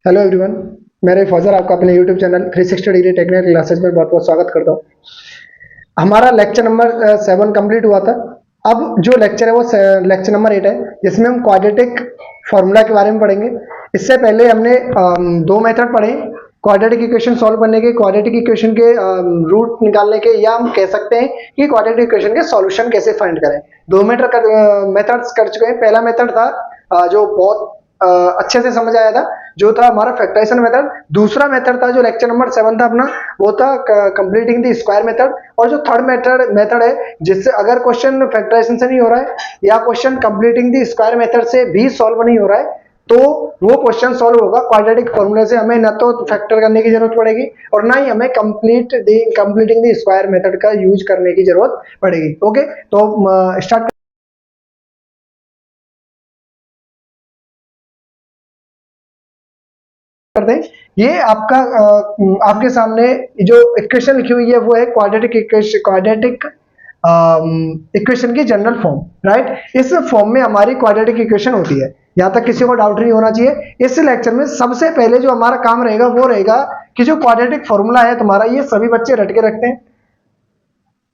Hello everyone, मेरे फौजर आपका अपने YouTube channel 360 degree technical classes में बहुत बहुत स्वागत करता हूँ। हमारा लेक्चर नंबर 7 कंप्लीट हुआ था। अब जो लेक्चर है वो लेक्चर नंबर 8 है, जिसमें हम क्वाड्रेटिक फार्मूला के बारे में पढ़ेंगे। इससे पहले हमने दो मेथड पढ़े, क्वाड्रेटिक इक्वेशन सॉल्व करने के, क्वाड्रेटिक इक्वेशन के रूट निकालने के, या हम कह सकते हैं कि क्वाड्रेटिक इक्वेशन के सॉल्यूशन कैसे फाइंड करें। दो मेथड्स कर चुके हैं। पहला मेथड था जो बहुत अच्छे से समझ आया था, जो था हमारा फैक्टराइजेशन मेथड। दूसरा मेथड था जो लेक्चर नंबर 7 था अपना, वो था कंप्लीटिंग द स्क्वायर मेथड। और जो थर्ड मेथड है, जिससे अगर क्वेश्चन फैक्टराइजेशन से नहीं हो रहा है या question completing the square method से भी सॉल्व नहीं हो रहा है, तो वो क्वेश्चन सॉल्व होगा क्वाड्रेटिक फॉर्मूले से। हमें न तो फैक्टर करने की जरूरत पड़ेगी और ना ही हमें कंप्लीटिंग द स्क्वायर मेथड का यूज करने की जरूरत पड़ेगी। ओके, तो स्टार्ट करते हैं। ये आपका आपके सामने जो इक्वेशन लिखी हुई है वो है क्वाड्रेटिक इक्वेशन की जनरल फॉर्म, राइट। इस फॉर्म में हमारी क्वाड्रेटिक इक्वेशन होती है। यहाँ तक किसी को डाउट नहीं होना चाहिए। इस लेक्चर में सबसे पहले जो हमारा काम रहेगा वो रहेगा कि जो क्वाड्रेटिक फॉर्मूला है तुम्हारा, ये सभी बच्चे रट के रखते हैं।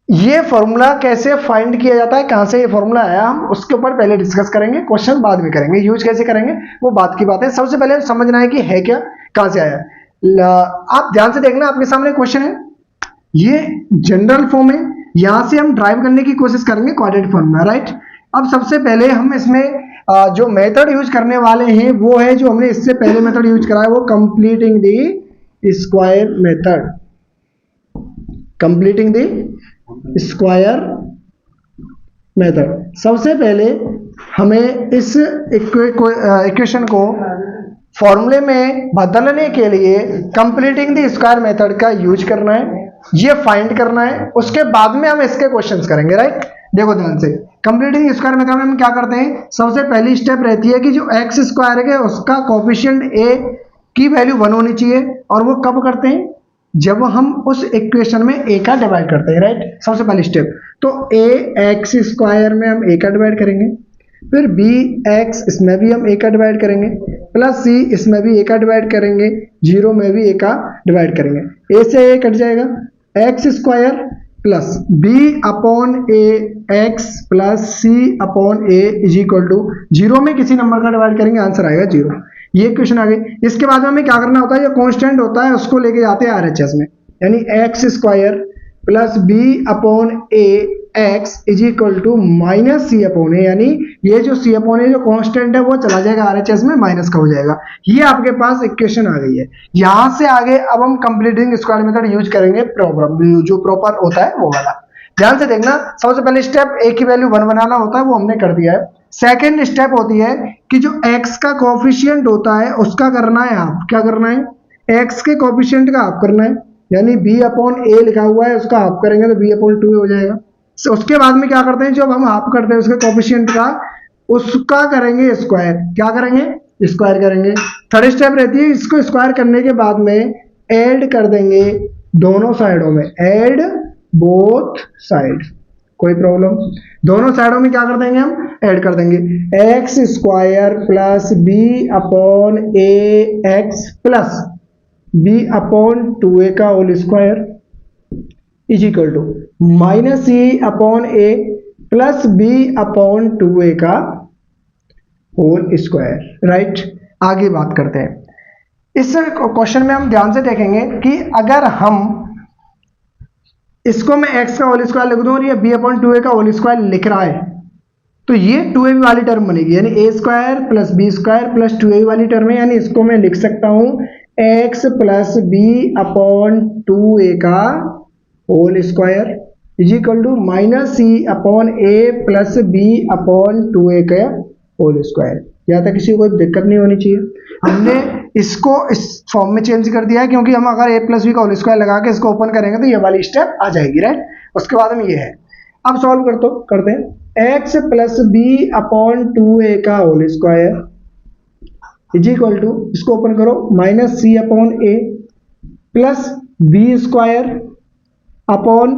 ये फॉर्मूला कैसे फाइंड किया जाता है, कहां से ये फॉर्मूला आया, हम उसके ऊपर पहले डिस्कस करेंगे, क्वेश्चन बाद में करेंगे। यूज कैसे करेंगे वो बात की बात है। सबसे पहले समझना है कि है क्या, कहां से आया। आप ध्यान से देखना, आपके सामने क्वेश्चन है, ये जनरल फॉर्म है। यहां से हम ड्राइव करने की कोशिश करेंगे क्वाड्रेटिक फॉर्मूला, राइट। अब सबसे पहले हम इसमें जो मेथड यूज करने वाले हैं वो है जो हमने इससे पहले मेथड यूज करा है, वो completing the square method. Completing the square method. सबसे पहले हमें इस इक्वेशन को फॉर्मूले में बदलने के लिए कंप्लीटिंग द स्क्वायर मेथड का यूज करना है, ये फाइंड करना है। उसके बाद में हम इसके क्वेश्चंस करेंगे, राइट। देखो ध्यान से, कंप्लीटिंग स्क्वायर मेथड में हम क्या करते हैं, सबसे पहली स्टेप रहती है कि जो एक्स स्क्वायर है उसका कोफिशिएंट ए की वैल्यू 1 होनी चाहिए। और वो कब करते हैं, जब हम उस इक्वेशन में ए का डिवाइड करते हैं, राइट। सबसे पहली स्टेप तो ए एक्स स्क्वायर में हम ए का डिवाइड करेंगे, फिर बी एक्स इसमें भी हम ए का डिवाइड करेंगे, प्लस सी इसमें भी ए का डिवाइड करेंगे, जीरो में भी ए का डिवाइड करेंगे। ए से ए कट जाएगा, X square plus B upon A x plus C upon A is equal to zero में किसी नंबर का डिवाइड करेंगे, आंसर आएगा जीरो। ये क्वेश्चन आ गई। इसके बाद में हमें क्या करना होता है, जो कांस्टेंट होता है उसको लेके जाते हैं आरएचएस में, यानी x square plus B upon A x is equal to minus C upon a, यानी ये जो सी अपॉन ए जो कांस्टेंट है वो चला जाएगा आरएचएस में, माइनस का हो जाएगा। ये आपके पास इक्वेशन आ गई है। यहां से आगे अब हम कंप्लीटिंग स्क्वायर मेथड यूज करेंगे, जो प्रॉपर होता है वो वाला। ध्यान से देखना, सबसे पहले स्टेप ए की वैल्यू 1 बनाना होता है, वो हमने कर दिया है। सेकेंड स्टेप होती है कि जो x का कोफिशिएंट होता है उसका करना है हाफ। क्या करना है, x के कोफिशिएंट का हाफ करना है, यानी b अपॉन a लिखा हुआ है उसका हाफ करेंगे तो b अपॉन 2 हो जाएगा। उसके बाद में क्या करते हैं, जब हम हाफ करते हैं उसके कोफिशिएंट का, उसका करेंगे स्क्वायर। क्या करेंगे, स्क्वायर करेंगे। थर्ड स्टेप रहती है, इसको स्क्वायर करने के बाद में ऐड कर देंगे दोनों साइडों में, ऐड बोथ साइड। कोई प्रॉब्लम, दोनों साइडों में क्या कर देंगे, हम ऐड कर देंगे x square plus B upon ए x plus B upon 2a का whole square is equal to minus C upon a plus B upon 2a का होल स्क्वायर, राइट। आगे बात करते हैं। इस क्वेश्चन में हम ध्यान से देखेंगे कि अगर हम इसको मैं x का होल स्क्वायर लिख दूं और ये b अपॉन 2a का होल स्क्वायर लिख रहा है, तो ये 2a वाली टर्म बनेगी, यानी a square plus B square plus 2a वाली टर्म है। यानी इसको मैं लिख सकता हूं x plus B upon 2a का whole square is equal to minus C upon a plus B upon 2a का होल स्क्वायर। यहाँ तक किसी को कोई दिक्कत नहीं होनी चाहिए। हमने इसको इस फॉर्म में चेंज कर दिया है क्योंकि हम अगर a प्लस बी का होल स्क्वायर लगा के इसको ओपन करेंगे तो ये वाली स्टेप आ जाएगी, राइट। उसके बाद में ये है, अब सॉल्व करते हैं। x plus B upon 2a का whole square is equal to, इसको ओपन करो, minus C upon a plus B square upon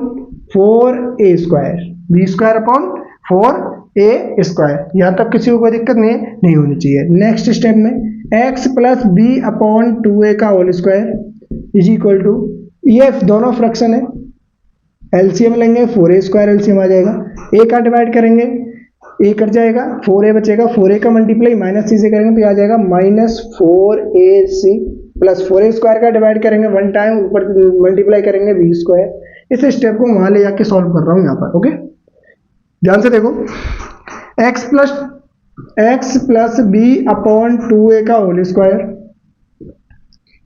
4a square, B square upon 4 A square. यहाँ तक किसी को कोई दिक्कत नहीं होनी चाहिए। नेक्स्ट स्टेप में X plus B upon 2a का whole square is equal to, ये दोनों फ्रैक्शन है, एलसीएम लेंगे 4a स्क्वायर एलसीएम आ जाएगा, ए का डिवाइड करेंगे ए कट जाएगा, 4a बचेगा, 4a का मल्टीप्लाई माइनस सी से करेंगे तो आ जाएगा minus 4ac plus 4a square का डिवाइड करेंगे वन टाइम, ऊपर मल्टीप्लाई करेंगे b स्क्वायर। इस स्टेप को वहां ले जाके सॉल्व कर रहा हूं यहाँ पर। ओके, ध्यान से देखो, x plus B upon 2a का whole square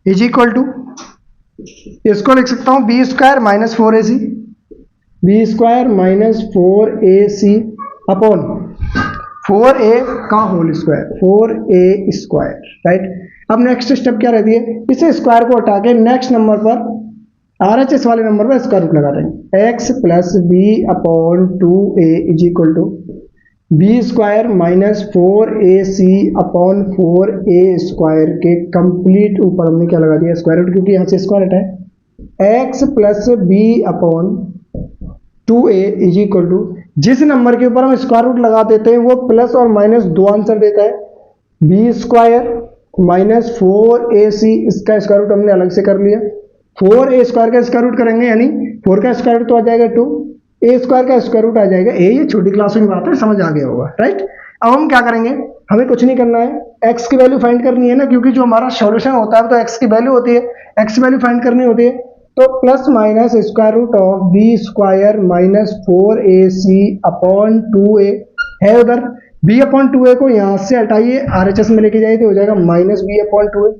is equal to, इसको लिख सकता हूं b square minus 4ac, b square minus 4ac upon 4a का whole square, 4a square, right. अब नेक्स्ट स्टेप क्या रहती है, इसे स्क्वायर को हटा के नेक्स्ट नंबर पर RHS वाले नंबर पर स्क्वायर रूट लगा देंगे। x plus B upon 2a is equal to b square minus 4ac upon 4a square के कंप्लीट ऊपर हमने क्या लगा दिया, स्क्वायर रूट, क्योंकि यहाँ से स्क्वायर हटा है। x plus B upon 2a is equal to, जिस नंबर के ऊपर हम स्क्वायर रूट लगा देते हैं वो प्लस और माइनस दो आंसर देता है, बी स्क्वायर माइनस 4ac, इसका स्क्वायर रूट हमने अलग से कर लिया, 4a स्क्वायर का स्क्वायर रूट करेंगे यानी 4 का स्क्वायर रूट तो आ जाएगा 2, a स्क्वायर का स्क्वायर रूट आ जाएगा a। ये छोटी क्लास में बात है, समझ आ गया होगा, राइट। अब हम क्या करेंगे, हमें कुछ नहीं करना है, x की वैल्यू फाइंड करनी है ना, क्योंकि जो हमारा सॉल्यूशन होता है तो x की वैल्यू होती है, x की वैल्यू फाइंड करनी होती है, तो plus minus square root of b square minus 4ac upon 2a है उधर, b अपॉन 2a को यहाँ से हटाइए, RHS में लेके जाइए तो हो जाएगा माइनस b अपॉन 2a।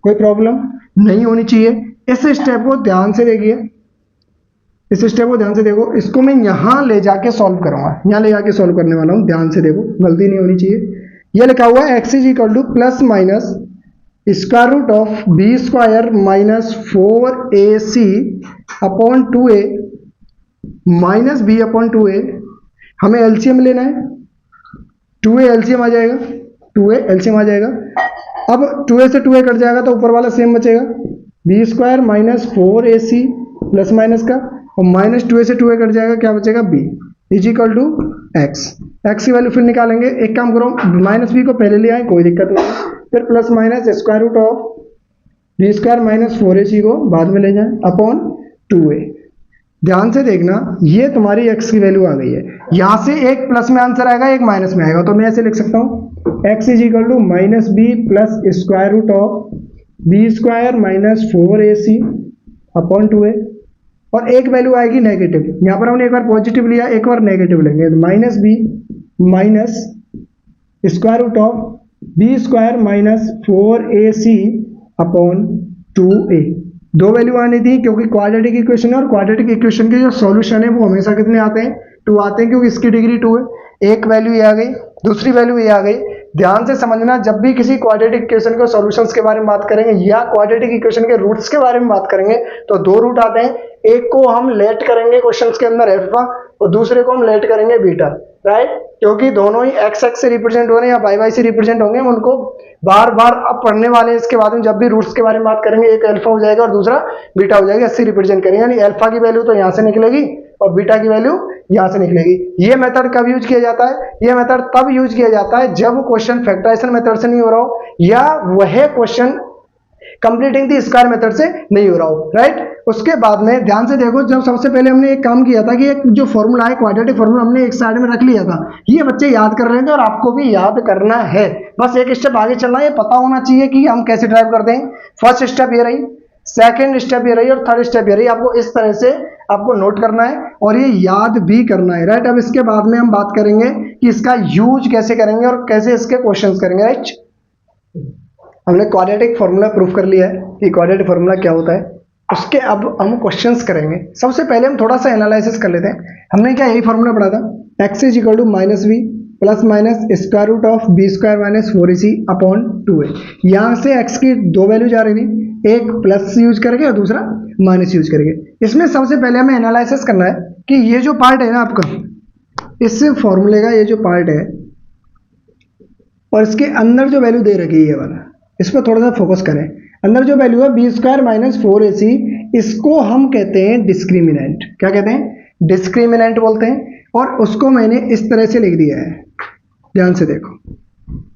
कोई प्रॉब्लम नहीं होनी चाहिए। इस स्टेप को ध्यान से देखिए, इस स्टेप को ध्यान से देखो, इसको मैं यहां ले जाके सॉल्व करूंगा, यहां ले जाके सॉल्व करने वाला हूं, ध्यान से देखो, गलती नहीं होनी चाहिए। यह लिखा हुआ है x is equal to plus minus square root of b square minus 4ac upon 2a minus b upon 2a। हमें एलसीएम लेना है, 2a एलसीएम आ जाएगा, 2a एलसीएम आ जाएगा। अब 2a से 2a कट जाएगा तो ऊपर वाला सेम बचेगा, b square minus 4ac plus minus का, और माइनस 2a से 2a कट जाएगा, क्या बचेगा b is equal to x की वैल्यू फिर निकालेंगे। एक काम करो, माइनस b को पहले ले आए, कोई दिक्कत नहीं है, फिर plus minus square root of b square minus 4ac को बाद में ले जाए अपॉन 2a। ध्यान से देखना, ये तुम्हारी x की वैल्यू आ गई है, यहां से एक प्लस में आंसर आएगा, एक माइनस में आएगा, तो मैं ऐसे लिख सकता हूं x is equal to minus b plus square root of b square minus 4ac upon 2a, और एक वैल्यू आएगी नेगेटिव, यहां पर हमने एक बार पॉजिटिव लिया, एक बार नेगेटिव लेंगे, minus b minus square root of b square minus 4ac upon 2a। दो वैल्यू आनी थी क्योंकि क्वाड्रेटिक इक्वेशन है, और क्वाड्रेटिक इक्वेशन के जो सॉल्यूशन है वो हमेशा कितने आते हैं, 2 आते हैं, क्योंकि इसकी डिग्री 2 है। एक वैल्यू ये आ गई, दूसरी वैल्यू ये आ गई। ध्यान से समझना, जब भी किसी क्वाड्रेटिक इक्वेशन के सॉल्यूशंस के बारे में बात करेंगे या क्वाड्रेटिक इक्वेशन के रूट्स के बारे में बात करेंगे तो दो रूट आते हैं, एक को हम लेट करेंगे क्वेश्चंस के अंदर अल्फा, और दूसरे को हम लेट करेंगे बीटा, राइट, क्योंकि दोनों ही एक्स एक्स से रिप्रेजेंट हो रहे हैं या वाई वाई से रिप्रेजेंट होंगे, हम उनको बार बार अब पढ़ने वाले हैं। इसके बाद में जब भी रूट्स के बारे में बात करेंगे, एक अल्फा हो जाएगा और दूसरा बीटा हो जाएगा, इससे रिप्रेजेंट करेंगे, यानी अल्फा की वैल्यू तो यहाँ से निकलेगी और बीटा की वैल्यू यहाँ से निकलेगी। ये मेथड कब यूज किया जाता है, ये मेथड तब यूज किया जाता है जब क्वेश्चन फैक्टराइजेशन मेथड से नहीं हो रहा हो या वह question completing the square method से नहीं हो रहा हो, राइट। उसके बाद में ध्यान से देखो, जब सबसे पहले हमने एक काम किया था कि एक जो फॉर्मूला है क्वाड्रेटिक फॉर्मूला हमने एक साइड में रख लिया था, ये बच्चे याद कर रहे थे और आपको भी याद करना है, बस एक स्टेप आगे चलना है, ये पता होना चाहिए कि हम कैसे ड्राइव करते हैं। फर्स्ट स्टेप ये रही, सेकेंड स्टेप ये रही और थर्ड स्टेप ये रही, आपको इस तरह से आपको नोट करना है और ये याद भी करना है, राइट। अब इसके बाद में हम बात करेंगे कि इसका यूज कैसे करेंगे और कैसे इसके क्वेश्चंस करेंगे, राइट। हमने क्वाड्रेटिक फॉर्मूला प्रूफ कर लिया है कि क्वाड्रेटिक फॉर्मूला क्या होता है, उसके अब हम क्वेश्चंस करेंगे। सबसे पहले हम थोड़ा सा एनालिसिस कर लेते हैं। हमने क्या यही फॉर्मूला पढ़ा था, x is equal to minus b plus minus square root of b square minus 4ac upon 2a। यहाँ से x की दो वैल्यू जा रही थी, एक प्लस यूज करके और दूसरा माइनस यूज करके। इसमें सबसे पहले हमें एनालिसिस करना है कि ये जो पार्ट है ना आपका, इस फॉर्मूले का ये जो पार्ट है और इसके अंदर जो वैल्यू दे रखी है ये वाला, इस पर थोड़ा सा फोकस करें। अंदर जो वैल्यू है बी स्क्वायर माइनस 4ac, इसको हम कहते हैं डिस्क्रिमिनेंट। क्या कहते हैं, डिस्क्रिमिनेंट बोलते हैं। और उसको मैंने इस तरह से लिख दिया है, ध्यान से देखो,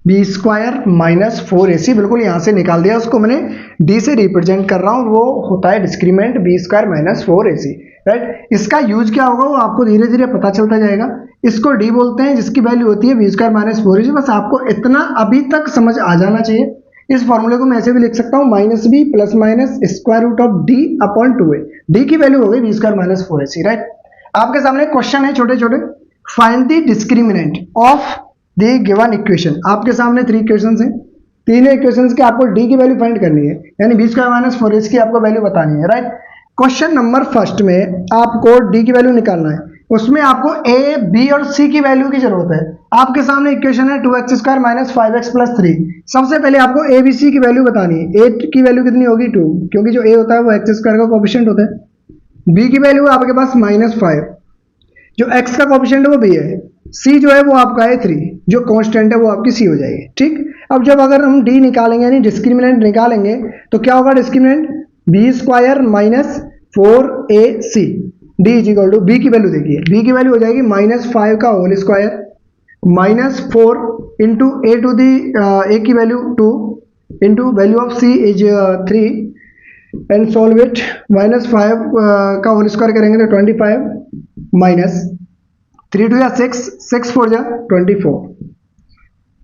बी स्क्वायर माइनस 4ac, बिल्कुल यहाँ से निकाल दिया, उसको मैंने डी से रिप्रेजेंट कर रहा हूँ, वो होता है discriminant b square minus 4ac, right. इसका यूज क्या होगा वो आपको धीरे धीरे पता चलता जाएगा। इसको डी बोलते हैं जिसकी वैल्यू होती है बी स्क्वायर माइनस 4ac। बस आपको इतना अभी तक समझ आ जाना चाहिए। इस फॉर्मूले को मैं ऐसे भी लिख सकता हूँ, minus b plus minus square root of D upon 2a। D की वैल्यू हो गई B square minus 4ac, right. आपके सामने क्वेश्चन है छोटे छोटे, find the discriminant of the given equation. आपके सामने 3 इक्वेशंस हैं, तीनों इक्वेशंस के आपको डी की वैल्यू फाइंड करनी है, यानी बी स्क्वायर माइनस 4ac की आपको वैल्यू बतानी है, राइट। क्वेश्चन नंबर फर्स्ट में आपको डी की वैल्यू निकालना है, उसमें आपको ए, बी और सी की वैल्यू की जरूरत है। आपके सामने इक्वेशन है 2x square minus 5x plus 3। सबसे पहले आपको ए बी सी की वैल्यू बतानी है। ए की वैल्यू कितनी होगी 2, क्योंकि जो ए होता है वो एक्स स्क्वायर का कोएफिशिएंट होता है। बी की वैल्यू आपके पास माइनस 5, जो एक्स का कोएफिशिएंट है वो बी है। सी जो है वो आपका है 3, जो कांस्टेंट है वो आपकी सी हो जाएगी, ठीक। अब जब अगर हम डी निकालेंगे यानी डिस्क्रिमिनेंट निकालेंगे तो क्या होगा discriminant, b square minus 4ac, D is equal to, b की वैल्यू देखिए, बी की वैल्यू हो जाएगी माइनस 5 का whole square minus 4 into a to the, a की value 2 into value of c is 3 and solve it. Minus 5 का whole square करेंगे तो 25 माइनस 3 2 या 6, 6 4 जा 24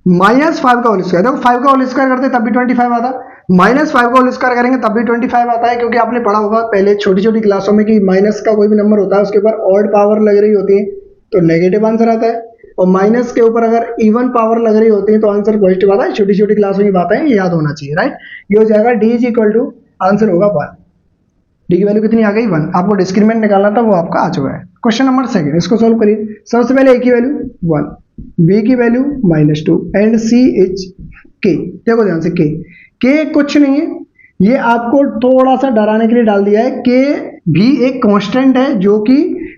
माइनस 5 का होल स्क्वायर। देखो 5 का होल स्क्वायर करते तब भी 25 आता, माइनस 5 का होल स्क्वायर करेंगे तब भी 25 आता है, क्योंकि आपने पढ़ा होगा पहले छोटी छोटी क्लासों में कि माइनस का कोई भी नंबर होता है उसके ऊपर ऑड पावर लग रही होती है तो नेगेटिव आंसर आता है, और माइनस के ऊपर अगर इवन पावर लग रही होती है तो आंसर पॉजिटिव आता है। छोटी छोटी क्लासों की बातें ये याद होना चाहिए, राइट। ये हो जाएगा D is equal to, answer होगा 1। डी की वैल्यू कितनी आ गई 1। आपको डिस्क्रिमिनेंट निकालना था वो आपका आ चुका है। क्वेश्चन नंबर सेकंड, इसको सोल्व करिए। सबसे पहले ए की वैल्यू 1, बी की वैल्यू -2 एंड सी इज के। देखो ध्यान से, के कुछ नहीं है, ये आपको थोड़ा सा डराने के लिए डाल दिया है। के भी एक कांस्टेंट है जो कि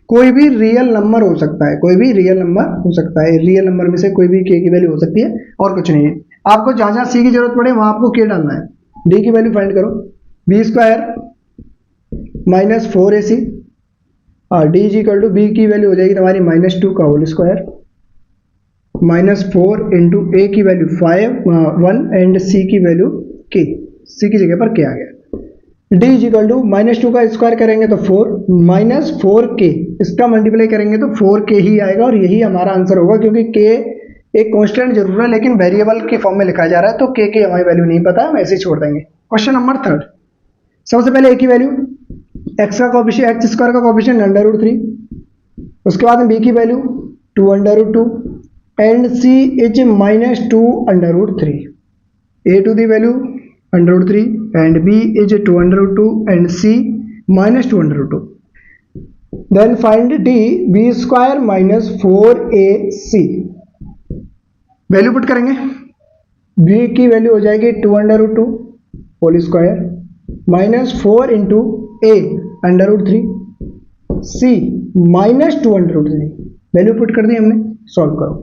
कोई भी रियल नंबर हो सकता है, कोई भी रियल नंबर हो सकता है, रियल नंबर में से कोई भी के की वैल्यू हो सकती है और कुछ नहीं है। आपको जहां जहां सी की जरूरत पड़े वहां आपको के डालना है। डी की वैल्यू फाइंड करो, b square minus 4ac, D is equal to, b की वैल्यू हो जाएगी तुम्हारी -2 का होल स्क्वायर -4 इंटू ए की वैल्यू 1 एंड सी की वैल्यू के, सी की जगह पर के आ गया। डी इज इक्वल टू -2 का स्क्वायर करेंगे तो 4 -4k, इसका मल्टीप्लाई करेंगे तो 4k ही आएगा और यही हमारा आंसर होगा, क्योंकि k एक कांस्टेंट जरूर है लेकिन वेरिएबल के फॉर्म में लिखा जा रहा है तो k की हमें वैल्यू नहीं पता, हम ऐसे ही छोड़ देंगे। क्वेश्चन नंबर थर्ड, सबसे पहले a की वैल्यू, x का कोएफिशिएंट, एक्स स्क्वायर का कोएफिशिएंट √3, उसके बाद में b की वैल्यू 2√2 एंड c इज -2√3, a to the value √3 and b is 2√2 and c -2√2. Then find d, b square minus 4ac. Value put करेंगे, b की वैल्यू हो जाएगी 2√2 whole square -4 into a √3, c -2√3। Value put कर दी हमने, solve करो।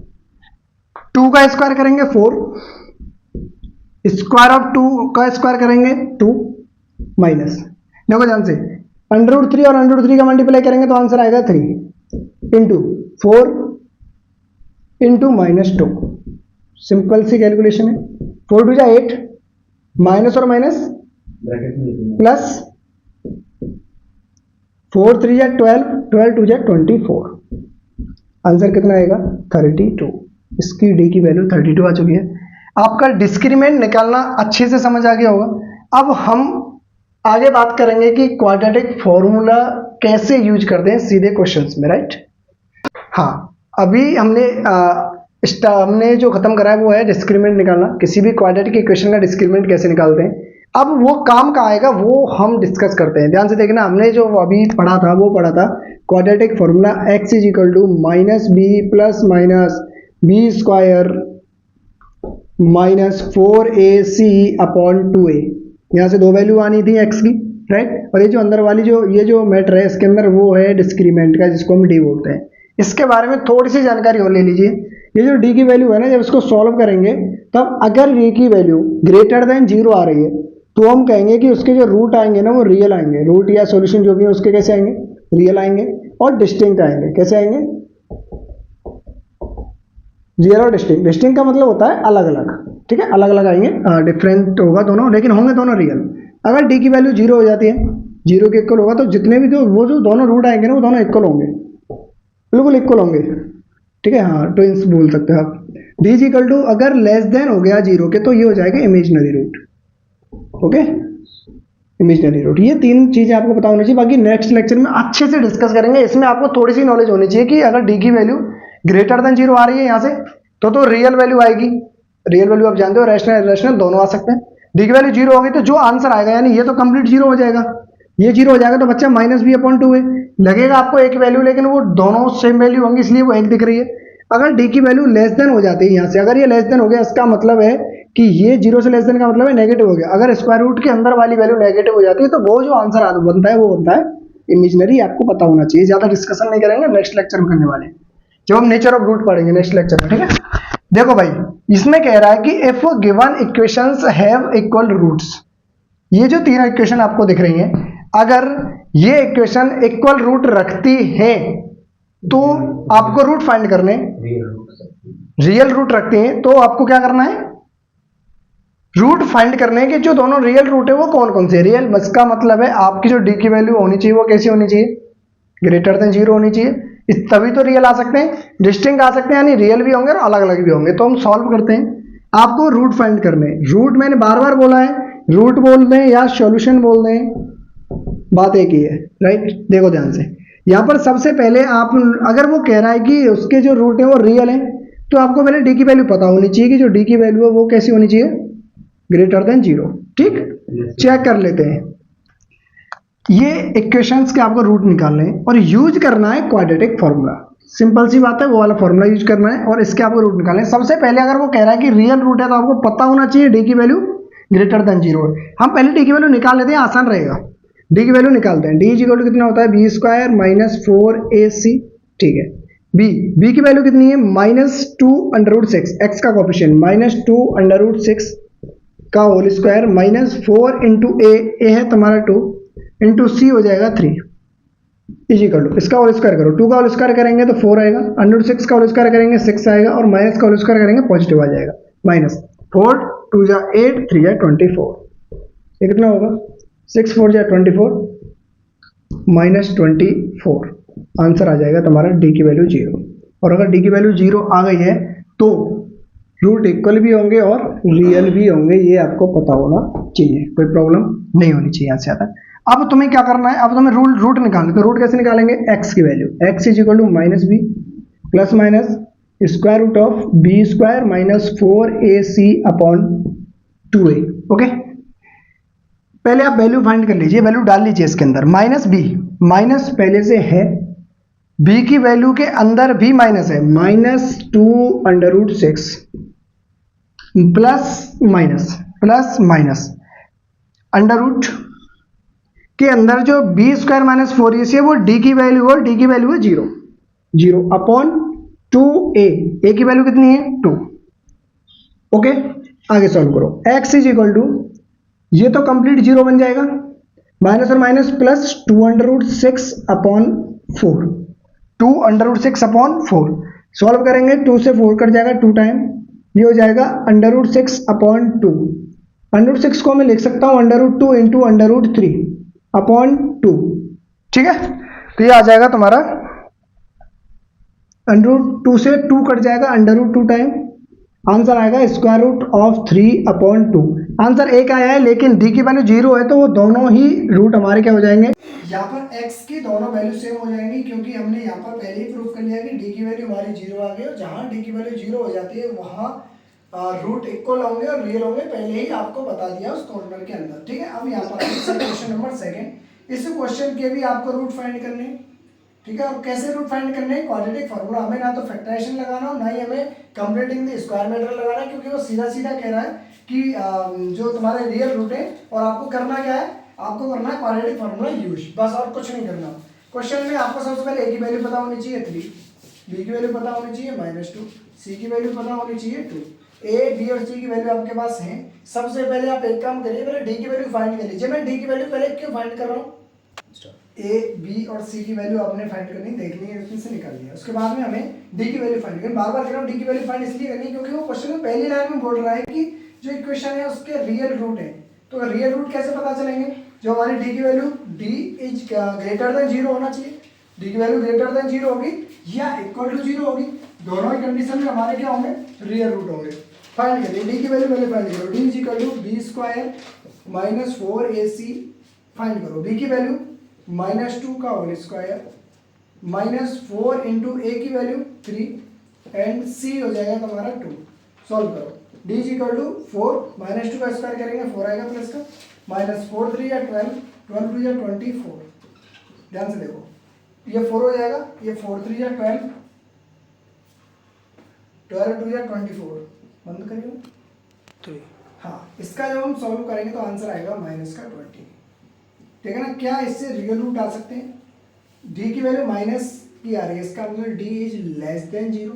2 का स्क्वायर करेंगे 4, स्क्वायर ऑफ 2 का स्क्वायर करेंगे 2 माइनस, देखो ध्यान से, √3 और √3 का मल्टीप्लाई करेंगे तो आंसर आएगा 3 इंटू 4 इंटू -2। सिंपल सी कैलकुलेशन है। 4 2 जा 8, माइनस और माइनस प्लस, 4 3 जा 12, 12 2 जा 24। आंसर कितना आएगा 32। इसकी डी की वैल्यू 32 आ चुकी है। आपका डिस्क्रिमिनेंट निकालना अच्छे से समझ आ गया होगा। अब हम आगे बात करेंगे कि क्वाड्रेटिक फॉर्मूला कैसे यूज करते हैं सीधे क्वेश्चंस में, राइट। हाँ, अभी हमने जो खत्म करा है वो है डिस्क्रिमिनेंट निकालना, किसी भी क्वाड्रेटिक इक्वेशन का डिस्क्रिमिनेंट कैसे निकालते हैं। अब वो काम का आएगा वो हम डिस्कस करते हैं। ध्यान से देखना, हमने जो अभी पढ़ा था वो पढ़ा था quadratic formula x is equal to -b plus minus b square -4ac upon 2a। यहाँ से 2 वैल्यू आनी थी x की, राइट। और ये जो अंदर वाली ये जो मैटर है इसके अंदर वो है डिस्क्रिमिनेंट का, जिसको हम d बोलते हैं। इसके बारे में थोड़ी सी जानकारी और ले लीजिए। ये जो d की वैल्यू है ना, जब इसको सॉल्व करेंगे तब अगर d की वैल्यू ग्रेटर देन 0 आ रही है तो हम कहेंगे कि उसके जो रूट आएंगे ना वो रियल आएंगे। रूट या सॉल्यूशन जो भी है उसके कैसे आएंगे, रियल आएंगे और डिस्टिंक्ट आएंगे। कैसे आएंगे, रियल और डिस्टिंक्ट, डिस्टिंक्ट का मतलब होता है अलग अलग, ठीक है, अलग अलग आएंगे, डिफरेंट होगा दोनों, लेकिन होंगे दोनों रियल। अगर डी की वैल्यू जीरो हो जाती है, जीरो के इक्वल होगा, तो जितने भी वो जो दोनों रूट आएंगे ना वो दोनों इक्वल होंगे, बिल्कुल इक्वल होंगे, ठीक है, हाँ ट्विंस बोल सकते हैं आप। डी इज इक्वल टू अगर लेस देन हो गया जीरो के तो ये हो जाएगा imaginary root, okay, imaginary root. ये तीन चीजें आपको पता होनी चाहिए, बाकी नेक्स्ट लेक्चर में अच्छे से डिस्कस करेंगे। इसमें आपको थोड़ी सी नॉलेज होनी चाहिए कि अगर डी की वैल्यू ग्रेटर देन जीरो आ रही है यहाँ से तो रियल वैल्यू आएगी, रियल वैल्यू आप जानते हो, रैशनल रैशनल दोनों आ सकते हैं। डी की वैल्यू जीरो होगी तो जो आंसर आएगा, यानी ये तो कंप्लीट जीरो हो जाएगा, ये जीरो हो जाएगा तो बच्चा माइनस बी अपॉन टू है, लगेगा आपको एक वैल्यू, लेकिन वो दोनों सेम वैल्यू होंगी इसलिए वो एक दिख रही है। अगर डी की वैल्यू लेस देन हो जाती है यहाँ से, अगर ये लेस देन हो गया इसका मतलब है कि ये जीरो से लेस देन का मतलब है नेगेटिव हो गया। अगर स्क्वायर रूट के अंदर वाली वैल्यू नेगेटिव हो जाती है तो वो जो आंसर बनता है वो बनता है इमेजिनरी। आपको पता होना चाहिए, ज्यादा डिस्कशन नहीं करेंगे, नेक्स्ट लेक्चर में करने वाले जब हम नेचर ऑफ रूट पढ़ेंगे नेक्स्ट लेक्चर में, ठीक है। देखो भाई, इसमें कह रहा है कि if given equations have equal roots, ये जो तीनों इक्वेशन आपको दिख रही हैं, अगर ये इक्वेशन इक्वल रूट रखती है तो आपको रूट फाइंड करने, रियल रूट रखती हैं तो आपको क्या करना है, रूट फाइंड करने के जो दोनों रियल रूट है वो कौन कौन से रियल। इसका मतलब है आपकी जो डी की वैल्यू होनी चाहिए वो कैसी होनी चाहिए, ग्रेटर देन जीरो होनी चाहिए, तभी तो रियल आ सकते हैं, डिस्टिंक्ट आ सकते हैं, यानी रियल भी होंगे और अलग अलग भी होंगे। तो हम सॉल्व करते हैं, आपको रूट फाइंड करने, रूट मैंने बार बार बोला है, रूट बोल दें या सॉल्यूशन बोल दें, बात एक ही है, राइट। देखो ध्यान से, यहाँ पर सबसे पहले आप, अगर वो कह रहा है कि उसके जो रूट है वो रियल है तो आपको पहले डी की वैल्यू पता होनी चाहिए कि जो डी की वैल्यू है वो कैसी होनी चाहिए, ग्रेटर देन जीरो, ठीक। चेक कर लेते हैं, ये इक्वेशंस के आपको रूट निकालने हैं और यूज करना है क्वाड्रेटिक फॉर्मूला, सिंपल सी बात है, वो वाला फॉर्मूला यूज करना है और इसके आपको रूट निकालने हैं। सबसे पहले अगर वो कह रहा है कि रियल रूट है तो आपको पता होना चाहिए डी की वैल्यू ग्रेटर देन जीरो है। हम पहले डी की वैल्यू निकाल लेते हैं, आसान रहेगा। डी की वैल्यू निकालते हैं, डी इज इक्वल टू कितना होता है, बी स्क्वायर माइनस 4ac, ठीक है। बी की वैल्यू कितनी है, minus two under root six, x का coefficient minus two under root six का whole square minus 4 into a है तुम्हारा 2 इंटू सी हो जाएगा 3 इज इक्वल टू, इसका होल स्क्वायर करो, 2 का होल स्क्वायर करेंगे तो 4 आएगा, अंडर 6 का होल स्क्वायर करेंगे 6 आएगा और माइनस का होल स्क्वायर करेंगे पॉजिटिव आ जाएगा, माइनस 4 2 जा 8 3 जा 24, ये कितना होगा 6 4 जा 24 माइनस 24, आंसर आ जाएगा तुम्हारा डी की वैल्यू 0। और अगर डी की वैल्यू 0 आ गई है तो रूट इक्वल भी होंगे और रियल भी होंगे, ये आपको पता होना चाहिए, कोई प्रॉब्लम नहीं होनी चाहिए यहाँ से आता। अब तुम्हें क्या करना है, अब तुम्हें रूट निकालना, तो रूट कैसे निकालेंगे, एक्स की value, x is equal to minus b plus minus square root of b square minus 4ac upon 2a, okay. पहले आप वैल्यू फाइंड कर लीजिए, वैल्यू डाल लीजिए इसके अंदर, माइनस बी, माइनस पहले से है, बी की वैल्यू के अंदर भी माइनस है, minus 2 under root 6 plus minus under root के अंदर जो बी स्क्वायर माइनस 4ac है वो डी की वैल्यू है, डी की वैल्यू है 0 अपॉन 2a, ए की वैल्यू कितनी है 2, ओके। आगे सॉल्व करो, x इज इक्वल टू, ये तो कंप्लीट 0 बन जाएगा, माइनस और minus plus 2 under root 6 upon 4, 2 under root 6 upon 4, solve करेंगे 2 से 4 कट जाएगा 2 टाइम, ये हो जाएगा under root 6 upon 2, under root 6 को मैं लिख सकता हूं under root 2 into under root 3 upon 2, ठीक है। तो ये आ जाएगा तुम्हारा अंडर रूट 2 से 2 कट जाएगा अंडर रूट 2 टाइम, आंसर आएगा square root of 3 upon 2, answer एक आया है, लेकिन डी की वैल्यू 0 है तो वो दोनों ही रूट हमारे क्या हो जाएंगे, यहाँ पर x की दोनों वैल्यू सेम हो जाएंगी, क्योंकि हमने यहाँ पर पहले ही प्रूफ कर लिया कि डी की वैल्यू हमारी 0 आ गई, और जहाँ डी की वैल्यू 0 हो जाती है वहाँ रूट इक्वल होंगे और रियल होंगे, पहले ही आपको बता दिया उस कॉर्नर के अंदर, ठीक है। अब यहाँ पर क्वेश्चन नंबर 2, इस क्वेश्चन के भी आपको रूट फाइंड करने, ठीक है। और कैसे रूट फाइंड करने हैं, क्वाड्रेटिक फार्मूला, हमें ना तो फैक्टराइजेशन लगाना हो ना ही हमें कंप्लीटिंग द स्क्वायर मेथड लगाना है, क्योंकि वो सीधा सीधा कह रहा है कि जो तुम्हारे रियल रूट है, और आपको करना क्या है, आपको करना है क्वाड्रेटिक फार्मूला यूज, बस और कुछ नहीं करना। क्वेश्चन में आपको सबसे पहले ए की वैल्यू पता होनी चाहिए 3, बी की वैल्यू पता होनी चाहिए -2, सी की वैल्यू पता होनी चाहिए 2, ए बी और सी की वैल्यू आपके पास है। सबसे पहले आप एक काम करिए, पहले डी की वैल्यू फाइंड कर लीजिए। मैं डी की वैल्यू पहले क्यों फाइंड कर रहा हूँ, ए बी और सी की वैल्यू आपने फाइंड करनी, देख ली है, इसमें से निकाल लिया। उसके बाद में हमें डी की वैल्यू फाइंड करनी। बार बार कह रहा हूँ डी की वैल्यू फाइंड इसलिए करनी क्योंकि वो क्वेश्चन में पहली लाइन में बोल रहा है कि जो इक्वेशन है उसके रियल रूट है। तो रियल रूट कैसे पता चलेंगे? जो हमारी डी की value D is greater than 0 होना चाहिए, डी की वैल्यू ग्रेटर देन 0 होगी या इक्वल टू 0 होगी, दोनों ही कंडीशन में हमारे क्या होंगे? रियल रूट होंगे। फाइंड करिए डी की वैल्यू, पहले फाइंड करो। D is equal to b square minus 4ac find करो। बी की वैल्यू -2 का होल स्क्वायर -4 इंटू ए की वैल्यू 3 एंड सी हो जाएगा तुम्हारा 2। सॉल्व करो। डी इज इक्वल टू 4 -2 का स्क्वायर करेंगे 4 आएगा प्लस का, -4 3 या 12, 12 2 या 24। ध्यान से देखो, ये 4 हो जाएगा, ये 4 3 या 12, 12 2 या 24। बंद करिए 3। हाँ, इसका जब हम सॉल्व करेंगे तो आंसर आएगा -20। ठीक है ना? क्या इससे रियल रूट आ सकते हैं? डी की वैल्यू माइनस की आ रही है, इसका मतलब D is less than 0।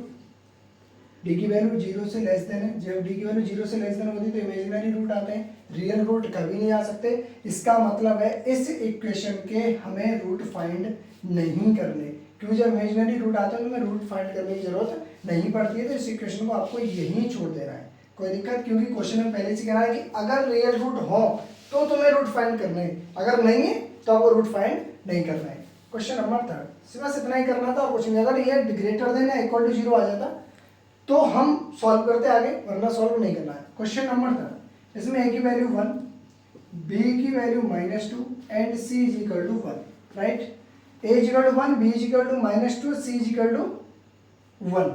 D की वैल्यू 0 से लेस देन है। जब डी की वैल्यू 0 से लेस देन होती है तो इमेजिनरी रूट आते हैं, रियल रूट कभी नहीं आ सकते। इसका मतलब है इस इक्वेशन के हमें रूट फाइंड नहीं करने, क्योंकि जब इमेजिनरी रूट आते हैं तो हमें रूट फाइंड करने की जरूरत नहीं पड़ती है। तो इस इक्वेशन को आपको यहीं छोड़ देना है, कोई दिक्कत, क्योंकि क्वेश्चन में पहले से कह रहा है कि अगर रियल रूट हो तो तुम्हें रूट फाइंड करना है, अगर नहीं है तो आपको रूट फाइंड नहीं करना है। क्वेश्चन नंबर 3 बस इतना ही करना था और कुछ नहीं। अगर ये ग्रेटर देन या इक्वल टू 0 आ जाता तो हम सॉल्व करते आगे, वरना सॉल्व नहीं करना है। क्वेश्चन नंबर 3, इसमें ए की वैल्यू 1, बी की value -2 and c is equal to 1। Right? A is equal to 1, b is equal to -2, c is equal to 1।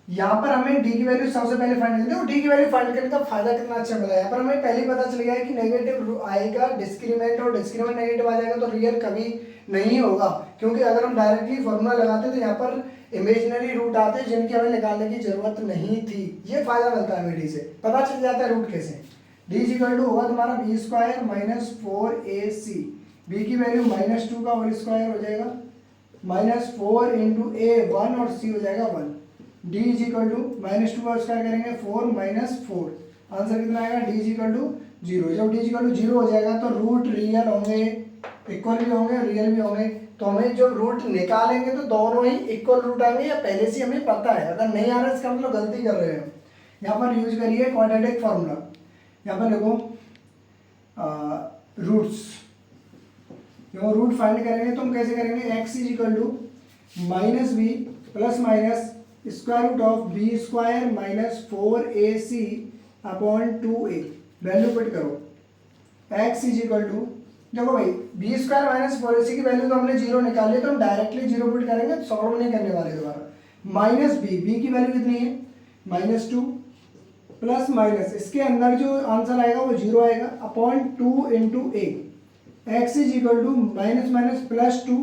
यहाँ पर हमें डी की वैल्यू सबसे पहले फाइंड करनी है। डी की वैल्यू फाइंड करने का फायदा कितना अच्छा मिला है। यहाँ पर हमें पहले पता चल गया है कि नेगेटिव आएगा डिस्क्रीमेंट, और डिस्क्रीमेंट नेगेटिव आ जाएगा तो रियल कभी नहीं होगा, क्योंकि अगर हम डायरेक्टली फॉर्मूला लगाते तो यहाँ पर इमेजिनरी रूट आते जिनकी हमें निकालने की जरूरत नहीं थी। ये फायदा मिलता है हमें डी से, पता चल जाता है रूट कैसे। डी इज इक्वल टू होगा तुम्हारा बी स्क्वायर -4ac, बी की वैल्यू -2 का होल स्क्वायर हो जाएगा, -4 इंटू ए 1 और सी हो जाएगा 1। डी इज इक्वल टू -2 का स्क्वायर करेंगे 4 -4, आंसर कितना आएगा? D is equal to 0। जब डी इज इक्वल टू 0 हो जाएगा तो रूट रियल होंगे, इक्वल भी होंगे, रियल भी होंगे। तो हमें जो रूट निकालेंगे तो दोनों ही इक्वल रूट आएंगे, या पहले से हमें पता है। अगर नहीं आ रहा इसका मतलब गलती कर रहे हैं। यहाँ पर यूज करिए क्वाड्रेटिक फार्मूला। यहाँ पर देखो रूट्स, जो रूट फाइंड करेंगे तो हम कैसे करेंगे? X is equal to -b plus minus square root of b square -4ac upon 2a। Value put करो। x इज इक्वल टू, देखो भाई बी स्क्वायर -4ac की वैल्यू तो हमने 0 निकाली है, तो हम डायरेक्टली 0 पुट करेंगे, सॉल्व नहीं करने वाले दोबारा। -b की वैल्यू कितनी है? -2 प्लस माइनस इसके अंदर जो आंसर आएगा वो 0 आएगा, upon 2 into a. X is equal to -+2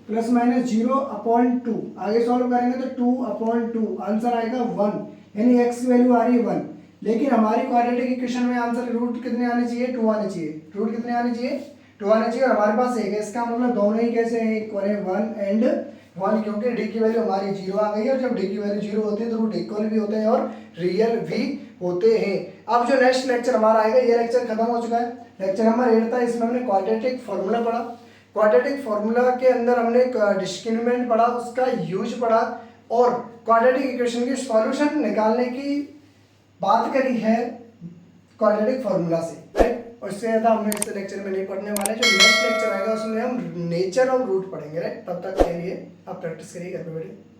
plus -0 upon 2। आगे सॉल्व करेंगे तो 2 अपॉन 2, आंसर आएगा 1, यानी x की वैल्यू आ रही है 1। लेकिन हमारी क्वाड्रेटिक इक्वेशन में आंसर रूट कितने आने चाहिए? 2 आने चाहिए। रूट कितने आने चाहिए? 2 आने चाहिए, और हमारे पास 1 है। इसका मतलब दोनों ही कैसे हैं? इक्वल है, 1 एंड 1, क्योंकि डी की वैल्यू हमारी 0 आ गई है, और जब डी की वैल्यू 0 होती है तो रूट इक्वल भी होते हैं और रियल भी होते हैं। अब जो नेक्स्ट लेक्चर हमारा आएगा, ये लेक्चर खत्म हो चुका है, लेक्चर नंबर 8 था। इसमें हमने क्वाड्रेटिक फार्मूला पढ़ा। क्वाड्रेटिक फार्मूला के अंदर हमने डिस्क्रिमिनेंट पढ़ा, उसका यूज पढ़ा, और क्वाड्रेटिक इक्वेशन की सॉल्यूशन निकालने की बात करी है क्वाड्रेटिक फार्मूला से। राइट? और इससे ज़्यादा हम इस लेक्चर में नहीं पढ़ने वाले। जो नेक्स्ट लेक्चर आएगा उसमें हम नेचर ऑफ रूट पढ़ेंगे। राइट? तब तक के लिए आप प्रैक्टिस करिए घर पे बैठे।